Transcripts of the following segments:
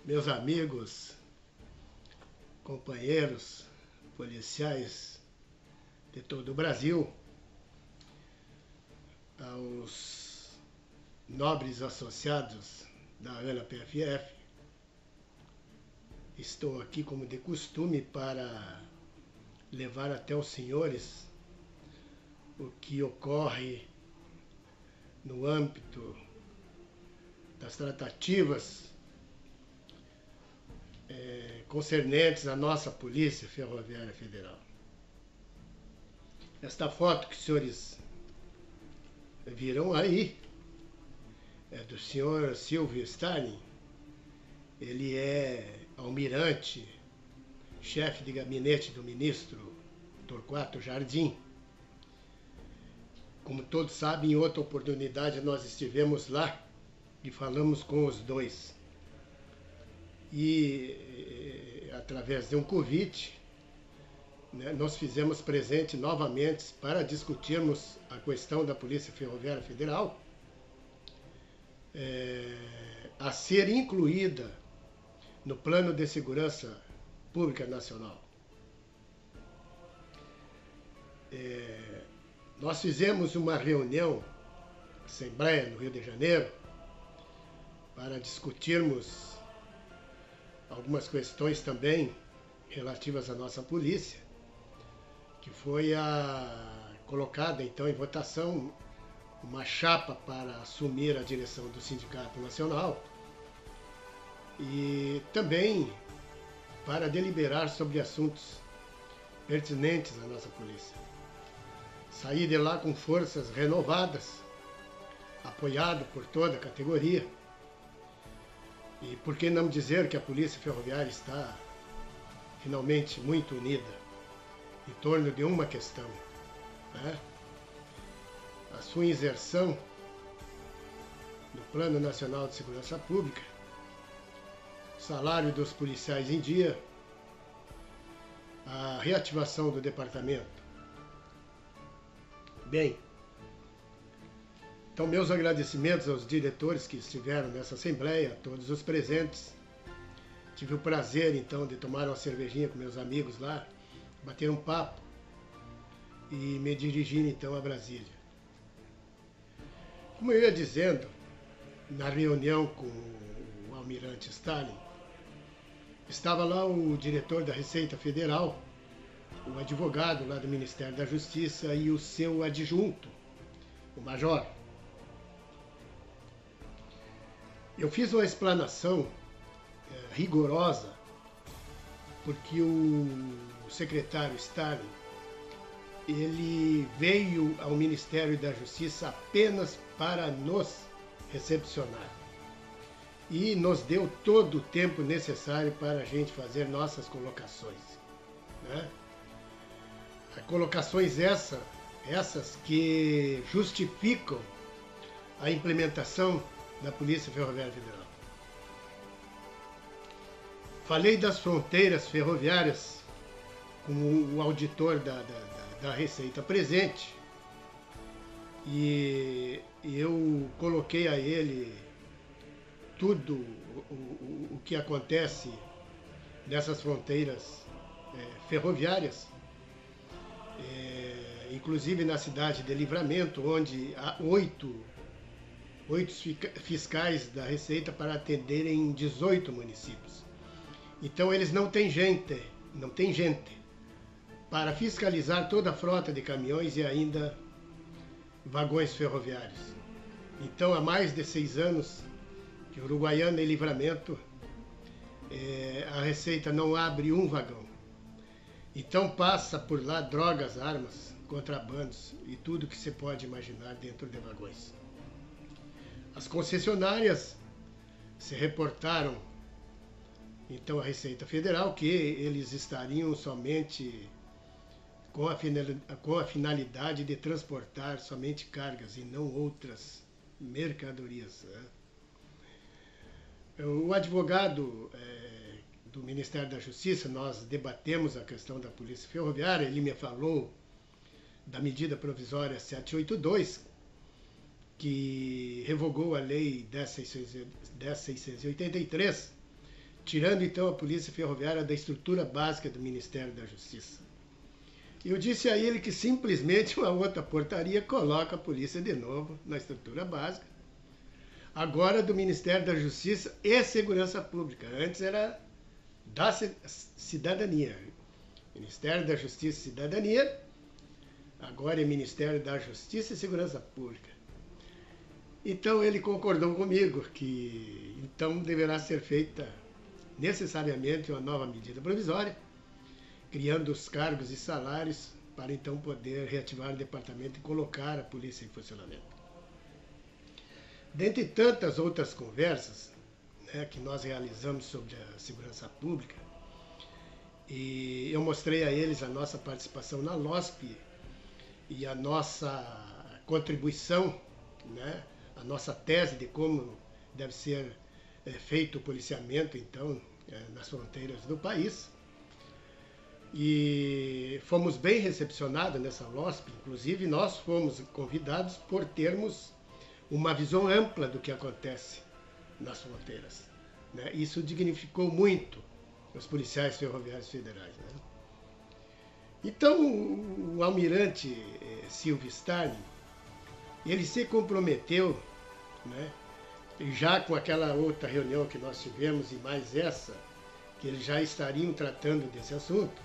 meus amigos, companheiros policiais de todo o Brasil, aos nobres associados da ANA-PFF, estou aqui como de costume para levar até os senhores o que ocorre no âmbito das tratativas concernentes à nossa Polícia Ferroviária Federal. Esta foto que os senhores viram aí é do senhor Silvio Stalin. Ele é almirante, chefe de gabinete do ministro Torquato Jardim. Como todos sabem, em outra oportunidade nós estivemos lá e falamos com os dois. E através de um convite, nós fizemos presente novamente para discutirmos a questão da Polícia Ferroviária Federal a ser incluída no Plano de Segurança Pública Nacional. Nós fizemos uma reunião, assembleia no Rio de Janeiro, para discutirmos algumas questões também relativas à nossa polícia, que foi colocada então em votação uma chapa para assumir a direção do Sindicato Nacional e também para deliberar sobre assuntos pertinentes à nossa polícia. Saí de lá com forças renovadas, apoiado por toda a categoria. E por que não dizer que a Polícia Ferroviária está finalmente muito unida em torno de uma questão, né? A sua inserção no Plano Nacional de Segurança Pública, o salário dos policiais em dia, a reativação do departamento. Bem, então meus agradecimentos aos diretores que estiveram nessa assembleia, a todos os presentes. Tive o prazer então de tomar uma cervejinha com meus amigos lá, bater um papo e me dirigir então a Brasília. Como eu ia dizendo, na reunião com o almirante Stalin, estava lá o diretor da Receita Federal, o advogado lá do Ministério da Justiça e o seu adjunto, o major. Eu fiz uma explanação rigorosa, porque o secretário Stalin, ele veio ao Ministério da Justiça apenas para nos recepcionar e nos deu todo o tempo necessário para a gente fazer nossas colocações, né? Colocações essas que justificam a implementação da Polícia Ferroviária Federal. Falei das fronteiras ferroviárias com o auditor da Receita presente e eu coloquei a ele tudo o que acontece nessas fronteiras ferroviárias, inclusive na cidade de Livramento, onde há oito fiscais da Receita para atenderem 18 municípios. Então eles não têm gente para fiscalizar toda a frota de caminhões e ainda vagões ferroviários. Então há mais de 6 anos que Uruguaiana e Livramento, a Receita não abre um vagão. Então passa por lá drogas, armas, contrabandos e tudo que você pode imaginar dentro de vagões. As concessionárias se reportaram então à Receita Federal que eles estariam somente com a finalidade de transportar somente cargas e não outras mercadorias, né? O advogado do Ministério da Justiça, nós debatemos a questão da Polícia Ferroviária, ele me falou da medida provisória 782, que revogou a lei 10.683, tirando então a Polícia Ferroviária da estrutura básica do Ministério da Justiça. Eu disse a ele que simplesmente uma outra portaria coloca a polícia de novo na estrutura básica, agora do Ministério da Justiça e Segurança Pública. Antes era da Cidadania. Ministério da Justiça e Cidadania, agora é Ministério da Justiça e Segurança Pública. Então ele concordou comigo que então deverá ser feita necessariamente uma nova medida provisória, criando os cargos e salários para então poder reativar o departamento e colocar a polícia em funcionamento. Dentre tantas outras conversas, né, que nós realizamos sobre a segurança pública, e eu mostrei a eles a nossa participação na LOSP e a nossa contribuição, né, a nossa tese de como deve ser feito o policiamento, então, nas fronteiras do país. E fomos bem recepcionados nessa LOSP, inclusive nós fomos convidados por termos uma visão ampla do que acontece nas fronteiras, né? Isso dignificou muito os policiais ferroviários federais, né? Então, o almirante Silvio Starling, ele se comprometeu, né, já com aquela outra reunião que nós tivemos e mais essa, que eles já estariam tratando desse assunto.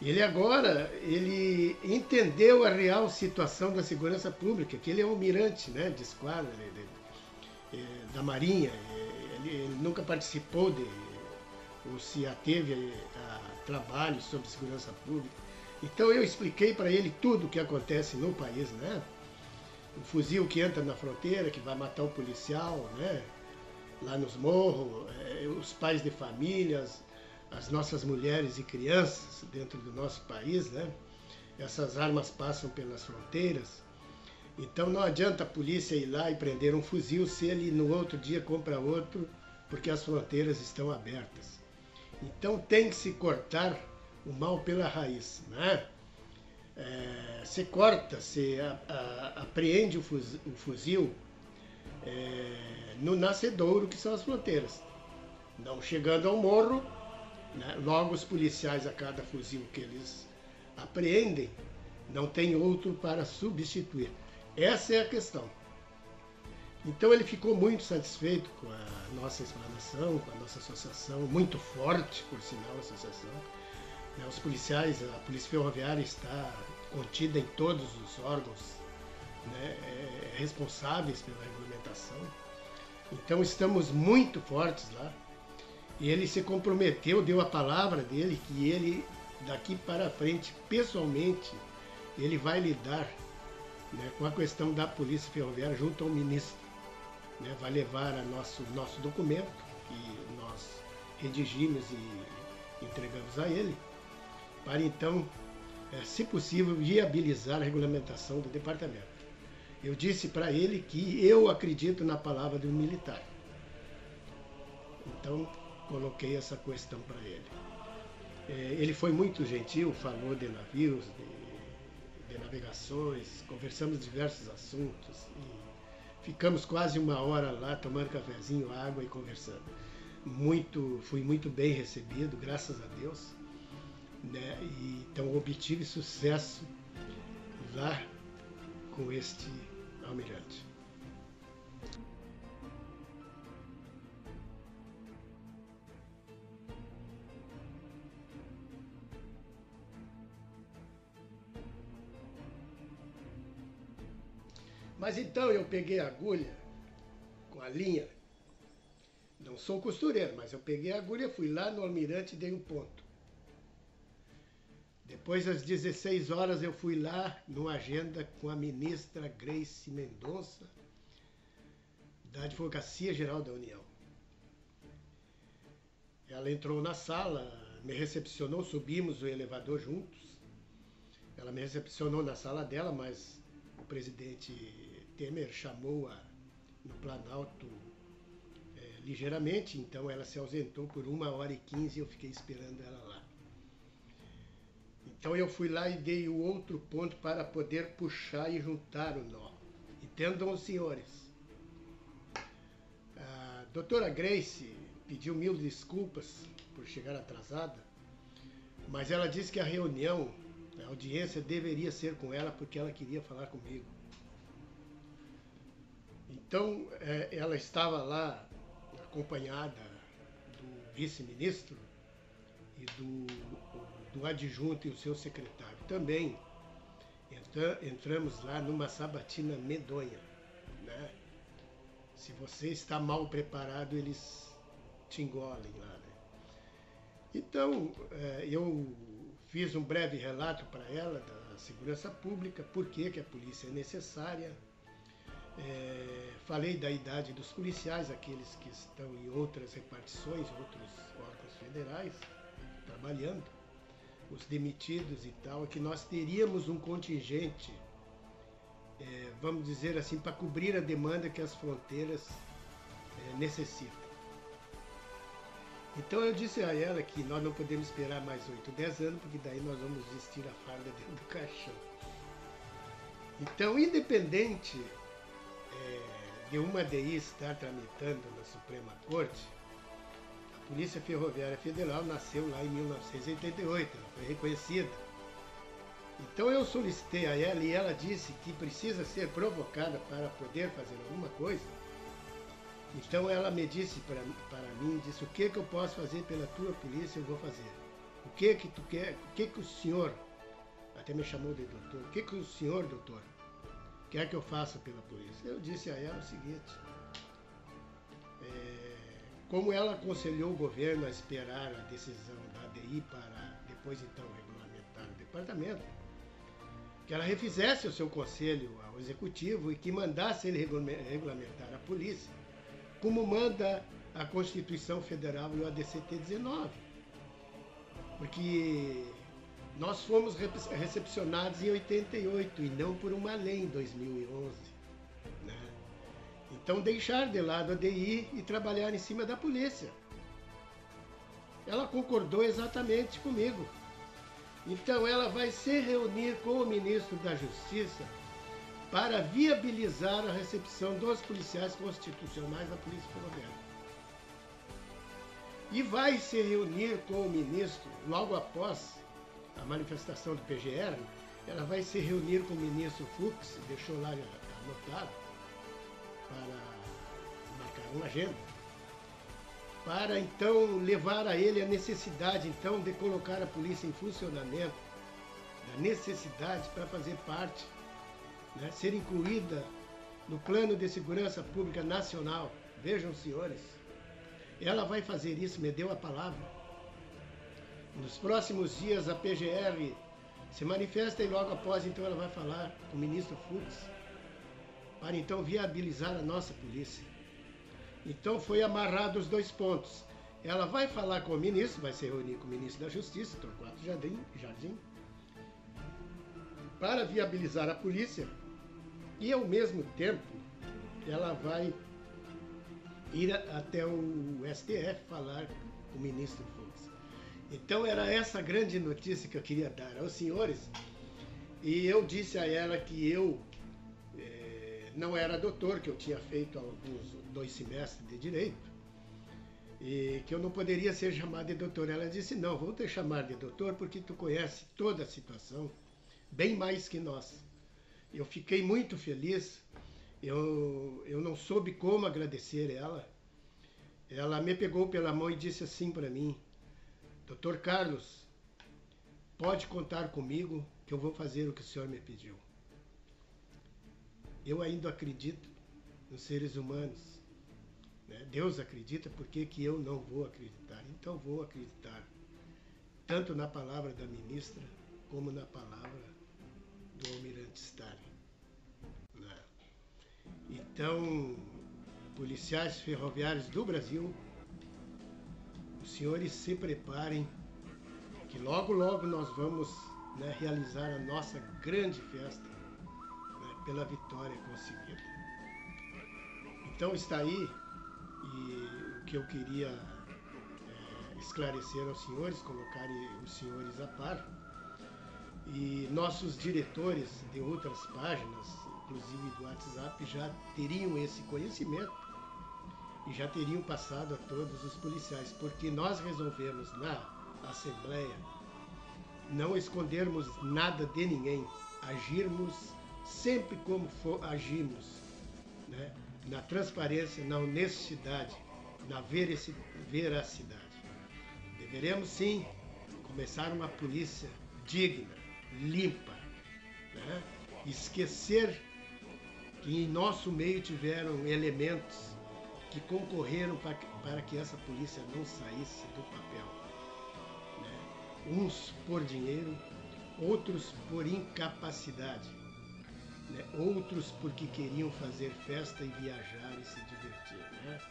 Ele entendeu a real situação da segurança pública, que ele é um almirante, né, de esquadra da Marinha. Ele nunca participou ou se ateve a trabalho sobre segurança pública. Então eu expliquei para ele tudo o que acontece no país, né? O fuzil que entra na fronteira, que vai matar o policial, né? Lá nos morros, os pais de famílias, as nossas mulheres e crianças dentro do nosso país, né? Essas armas passam pelas fronteiras. Então não adianta a polícia ir lá e prender um fuzil se ele no outro dia compra outro, porque as fronteiras estão abertas. Então tem que se cortar o mal pela raiz, né? Se corta, se apreende o fuzil no nascedouro, que são as fronteiras. Não chegando ao morro, né, logo os policiais, a cada fuzil que eles apreendem, não tem outro para substituir. Essa é a questão. Então ele ficou muito satisfeito com a nossa explanação, com a nossa associação, muito forte, por sinal, a associação. Os policiais, a Polícia Ferroviária está contida em todos os órgãos, né, responsáveis pela regulamentação. Então estamos muito fortes lá. E ele se comprometeu, deu a palavra dele, que ele, daqui para frente, pessoalmente, ele vai lidar, né, com a questão da Polícia Ferroviária junto ao ministro. Né, vai levar nosso documento, que nós redigimos e entregamos a ele, para então, se possível, viabilizar a regulamentação do departamento. Eu disse para ele que eu acredito na palavra do militar. Então, coloquei essa questão para ele. Ele foi muito gentil, falou de navios, de navegações, conversamos diversos assuntos e ficamos quase uma hora lá tomando cafezinho, água e conversando. Fui muito bem recebido, graças a Deus, né? E então obtive sucesso lá com este almirante. Mas então eu peguei a agulha com a linha. Não sou costureiro, mas eu peguei a agulha, fui lá no almirante e dei um ponto. Depois, às 16 horas, eu fui lá numa agenda com a ministra Grace Mendonça, da Advocacia Geral da União. Ela entrou na sala, me recepcionou, subimos o elevador juntos. Ela me recepcionou na sala dela, mas o presidente Temer chamou-a no Planalto ligeiramente, então ela se ausentou por 1h15 e eu fiquei esperando ela lá. Então eu fui lá e dei o outro ponto para poder puxar e juntar o nó. Entendam os senhores. A doutora Grace, pediu 1000 desculpas por chegar atrasada, mas ela disse que a reunião, a audiência deveria ser com ela porque ela queria falar comigo. Então, ela estava lá acompanhada do vice-ministro e do adjunto e o seu secretário. Também entramos lá numa sabatina medonha, né? Se você está mal preparado, eles te engolem lá, né? Então, eu fiz um breve relato para ela da segurança pública, por que a polícia é necessária. Falei da idade dos policiais, aqueles que estão em outras repartições, outros órgãos federais, trabalhando, os demitidos e tal, que nós teríamos um contingente, vamos dizer assim, para cobrir a demanda que as fronteiras necessitam. Então eu disse a ela que nós não podemos esperar mais 8, 10 anos, porque daí nós vamos vestir a farda dentro do caixão. Então, independente de uma DI estar tramitando na Suprema Corte, a Polícia Ferroviária Federal nasceu lá em 1988, ela foi reconhecida. Então eu solicitei a ela e ela disse que precisa ser provocada para poder fazer alguma coisa. Então ela me disse para mim, disse, o que eu posso fazer pela tua polícia, eu vou fazer. O que tu quer, o que o senhor, até me chamou de doutor, o que o senhor, doutor, quer que eu faça pela polícia? Eu disse a ela o seguinte, como ela aconselhou o governo a esperar a decisão da ADI para depois então regulamentar o departamento, que ela refizesse o seu conselho ao executivo e que mandasse ele regulamentar a polícia, como manda a Constituição Federal e o ADCT-19. Porque nós fomos recepcionados em 88 e não por uma lei em 2011. Né? Então deixar de lado a DI e trabalhar em cima da polícia. Ela concordou exatamente comigo. Então ela vai se reunir com o ministro da Justiça para viabilizar a recepção dos policiais constitucionais da Polícia Ferroviária. E vai se reunir com o ministro, logo após a manifestação do PGR, ela vai se reunir com o ministro Fux, deixou lá anotado, para marcar uma agenda, para então levar a ele a necessidade então de colocar a polícia em funcionamento, da necessidade para fazer parte, né, ser incluída no Plano de Segurança Pública Nacional. Vejam, senhores, ela vai fazer isso, me deu a palavra. Nos próximos dias a PGR se manifesta e logo após então ela vai falar com o ministro Fux para então viabilizar a nossa polícia. Então foi amarrado os dois pontos. Ela vai falar com o ministro, vai se reunir com o ministro da Justiça, Torquato Jardim, para viabilizar a polícia e ao mesmo tempo ela vai ir até o STF falar com o ministro Fux. Então era essa grande notícia que eu queria dar aos senhores, e eu disse a ela que eu não era doutor, que eu tinha feito alguns 2 semestres de Direito, e que eu não poderia ser chamado de doutor. Ela disse, não, vou te chamar de doutor porque tu conhece toda a situação, bem mais que nós. Eu fiquei muito feliz, eu não soube como agradecer ela. Ela me pegou pela mão e disse assim para mim, Dr. Carlos, pode contar comigo que eu vou fazer o que o senhor me pediu. Eu ainda acredito nos seres humanos. Né? Deus acredita, por que eu não vou acreditar? Então vou acreditar, tanto na palavra da ministra, como na palavra do almirante Stalin. Né? Então, policiais ferroviários do Brasil, os senhores se preparem, que logo, logo nós vamos, né, realizar a nossa grande festa, né, pela vitória conseguida. Então está aí, e o que eu queria esclarecer aos senhores, colocar os senhores a par, e nossos diretores de outras páginas, inclusive do WhatsApp, já teriam esse conhecimento, e já teriam passado a todos os policiais, porque nós resolvemos na Assembleia não escondermos nada de ninguém, agirmos sempre como agimos, né? Na transparência, na honestidade, na veracidade. Deveremos sim começar uma polícia digna, limpa, né? Esquecer que em nosso meio tiveram elementos que concorreram para que essa polícia não saísse do papel, né? Uns por dinheiro, outros por incapacidade, né? Outros porque queriam fazer festa e viajar e se divertir, né?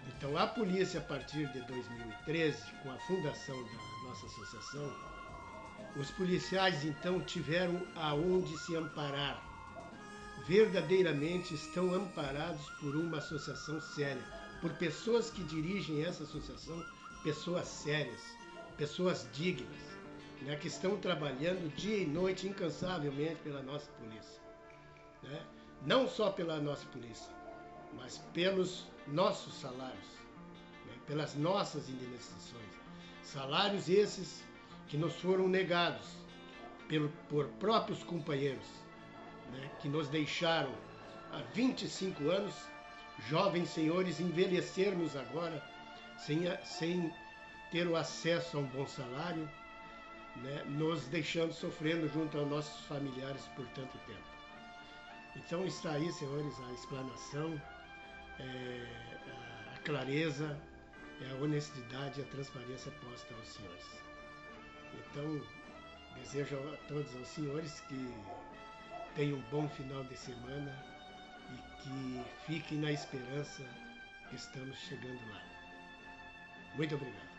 Então a polícia, a partir de 2013, com a fundação da nossa associação, os policiais então tiveram aonde se amparar. Verdadeiramente estão amparados por uma associação séria, por pessoas que dirigem essa associação, pessoas sérias, pessoas dignas, né, que estão trabalhando dia e noite incansavelmente pela nossa polícia, né? Não só pela nossa polícia, mas pelos nossos salários, né, pelas nossas indenizações. Salários esses que nos foram negados por próprios companheiros, né, que nos deixaram há 25 anos, jovens senhores, envelhecermos agora sem ter o acesso a um bom salário, né, nos deixando sofrendo junto aos nossos familiares por tanto tempo. Então está aí, senhores, a explanação, a clareza, a honestidade e a transparência posta aos senhores. Então, desejo a todos os senhores que tenham um bom final de semana e que fiquem na esperança que estamos chegando lá. Muito obrigado.